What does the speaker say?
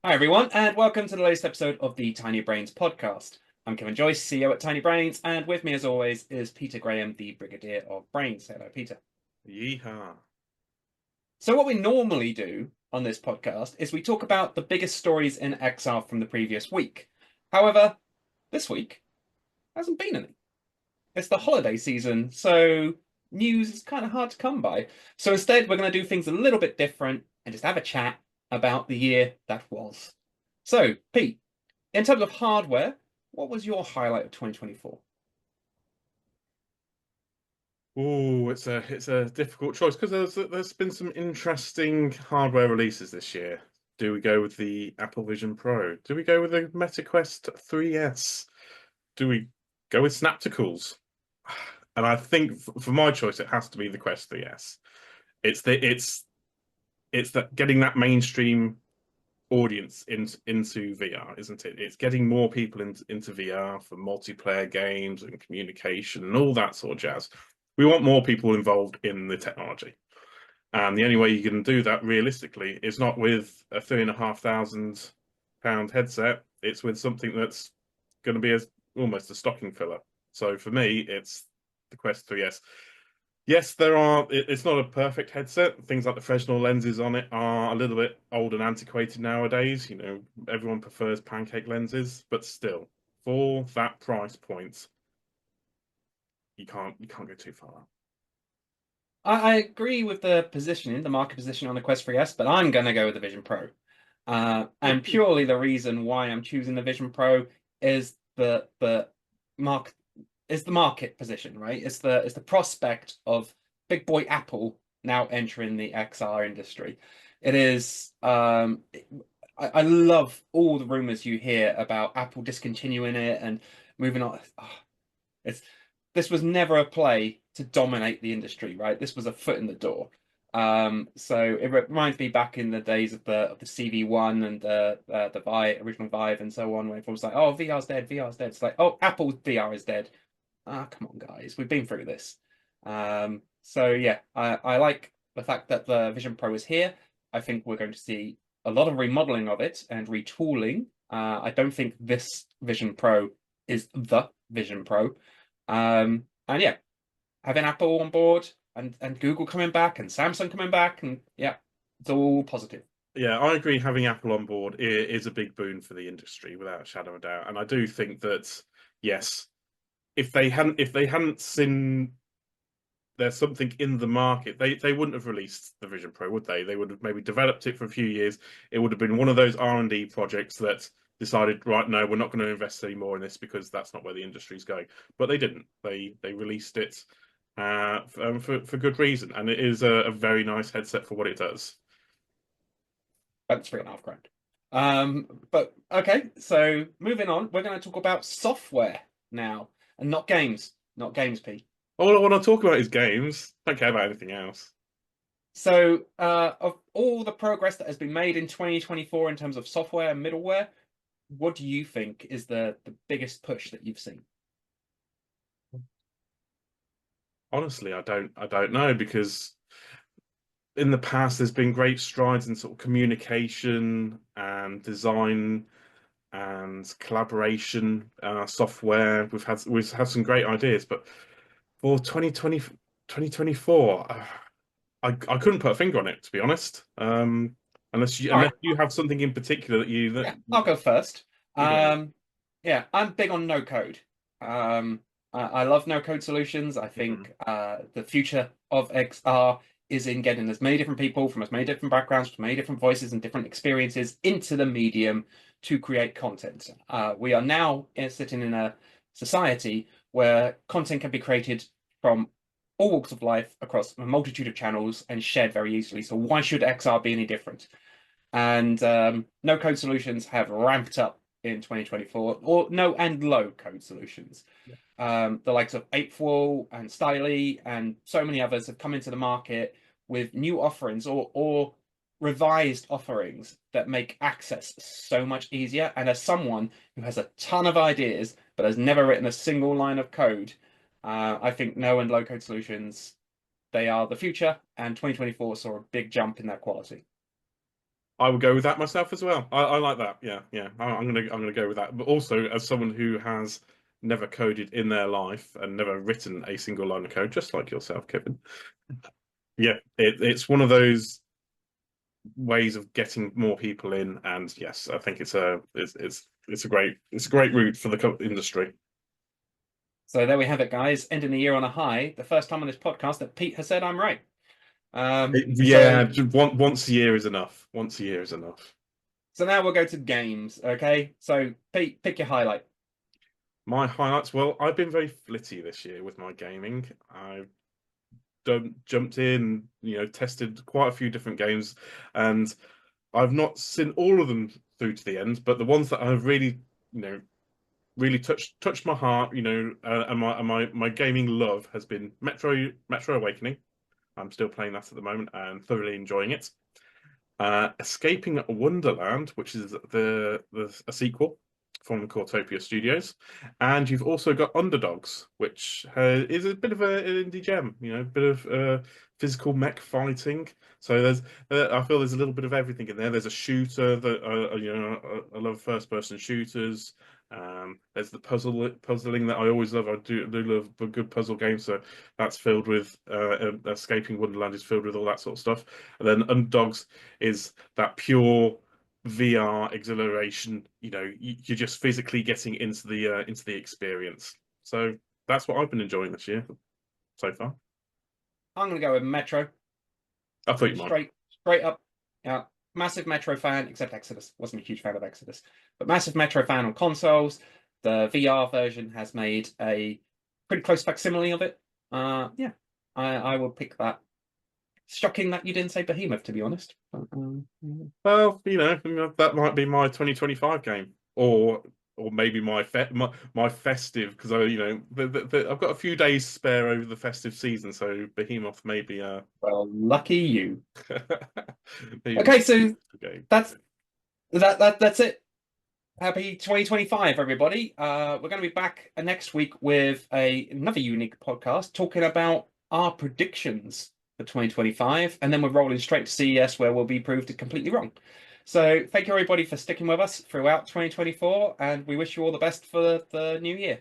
Hi, everyone, and welcome to the latest episode of the Tiny Brains podcast. I'm Kevin Joyce, CEO at Tiny Brains, and with me, as always, is Peter Graham, the Brigadier of Brains. Hello, Peter. Yeehaw. So, what we normally do on this podcast is we talk about the biggest stories in XR from the previous week. However, this week hasn't been any. It's the holiday season, so news is kind of hard to come by. So, instead, we're going to do things a little bit different and just have a chat about the year that was. So, Pete, in terms of hardware, what was your highlight of 2024? Oh, it's a difficult choice because there's been some interesting hardware releases this year. Do we go with the Apple Vision Pro? Do we go with the Meta Quest 3S? Do we go with Snapticals? And I think for my choice, it has to be the Quest 3S. It's that getting that mainstream audience into VR, isn't it? It's getting more people into VR for multiplayer games and communication and all that sort of jazz. We want more people involved in the technology. And the only way you can do that realistically is not with a £3,500 headset. It's with something that's going to be almost a stocking filler. So for me, it's the Quest 3S. Yes, it's not a perfect headset. Things like the Fresnel lenses on it are a little bit old and antiquated nowadays. Everyone prefers pancake lenses, but still, for that price point, you can't go too far. I agree with the positioning, the market position on the Quest 3S, but I'm going to go with the Vision Pro. And Ooh. purely the reason why I'm choosing the Vision Pro is the mark is the market position, right? It's the prospect of big boy Apple now entering the XR industry. It is I love all the rumors you hear about Apple discontinuing it and moving on. It's this was never a play to dominate the industry, right? This was a foot in the door. So it reminds me back in the days of the CV1 and the Vive, original Vive, and so on, when everyone was like, "Oh, VR's dead, VR's dead." It's like, "Oh, Apple's VR is dead." Ah, come on, guys, we've been through this. So yeah, I like the fact that the Vision Pro is here. I think we're going to see a lot of remodeling of it and retooling. I don't think this Vision Pro is the Vision Pro. And yeah, having Apple on board and Google coming back and Samsung coming back, and yeah, it's all positive. Yeah, I agree. Having Apple on board is a big boon for the industry, without a shadow of a doubt. And I do think that yes, if they hadn't seen there's something in the market. They wouldn't have released the Vision Pro, would they? They would have maybe developed it for a few years. It would have been one of those R&D projects that decided, right, no, we're not going to invest any more in this because that's not where the industry's going. But they didn't. They released it for good reason, and it is a very nice headset for what it does. That's 3.5 grand. But okay, so moving on, we're going to talk about software now and not games, not games, Pete. All I want to talk about is games. Don't care about anything else. So, of all the progress that has been made in 2024 in terms of software and middleware, what do you think is the biggest push that you've seen? Honestly, I don't know because in the past there's been great strides in sort of communication and design and collaboration software. We've had some great ideas, but for 2024, I couldn't put a finger on it, to be honest. Unless you All right, unless you have something in particular that you that yeah, I'll go first. you go. Yeah, I'm big on no code. I love no code solutions. I Mhm. think the future of XR is in getting as many different people from as many different backgrounds, from many different voices and different experiences into the medium to create content. We are now sitting in a society where content can be created from all walks of life across a multitude of channels and shared very easily. So why should XR be any different? And no code solutions have ramped up in 2024, or no and low code solutions. The likes of Apeful and Styly and so many others have come into the market with new offerings or revised offerings that make access so much easier. And as someone who has a ton of ideas but has never written a single line of code, I think no and low code solutions, they are the future, and 2024 saw a big jump in that quality. I would go with that myself as well. I like that. Yeah, yeah. I'm gonna go with that. But also, as someone who has never coded in their life and never written a single line of code, just like yourself, Kevin. Yeah, it's one of those ways of getting more people in, and yes, I think it's a great route for the industry. So there we have it, guys. Ending the year on a high. The first time on this podcast that Pete has said I'm right. So Yeah, just once a year is enough. Once a year is enough. so now we'll go to games. Okay. So Pete, pick your highlight. My highlights, well, I've been very flitty this year with my gaming. I've done jumped in, tested quite a few different games, and I've not seen all of them through to the end, but the ones that have really, you know, really touched my heart, and my gaming love has been Metro Awakening. I'm still playing that at the moment and thoroughly enjoying it. Escaping Wonderland, which is a sequel from the Cortopia Studios, and you've also got Underdogs, which is a bit of an indie gem, a bit of physical mech fighting. So I feel there's a little bit of everything in there. There's a shooter that I love first person shooters. There's the puzzling that I always love. I do love a good puzzle game, so that's filled with Escaping Wonderland is filled with all that sort of stuff. And then Underdogs is that pure VR exhilaration. You're just physically getting into the experience. So that's what I've been enjoying this year so far. I'm gonna go with Metro. I thought you might. Straight up. Yeah. Massive Metro fan, except Exodus. Wasn't a huge fan of Exodus, but massive Metro fan on consoles. The VR version has made a pretty close facsimile of it. Yeah, I will pick that. Shocking that you didn't say Behemoth, to be honest. But, yeah. Well, that might be my 2025 game, or maybe my festive, because I've got a few days spare over the festive season, so Behemoth may be Well, lucky you. maybe Okay, so a game. that's that's it. Happy 2025, everybody. We're going to be back next week with another unique podcast talking about our predictions for 2025, and then we're rolling straight to CES where we'll be proved completely wrong. So thank you everybody for sticking with us throughout 2024, and we wish you all the best for the new year.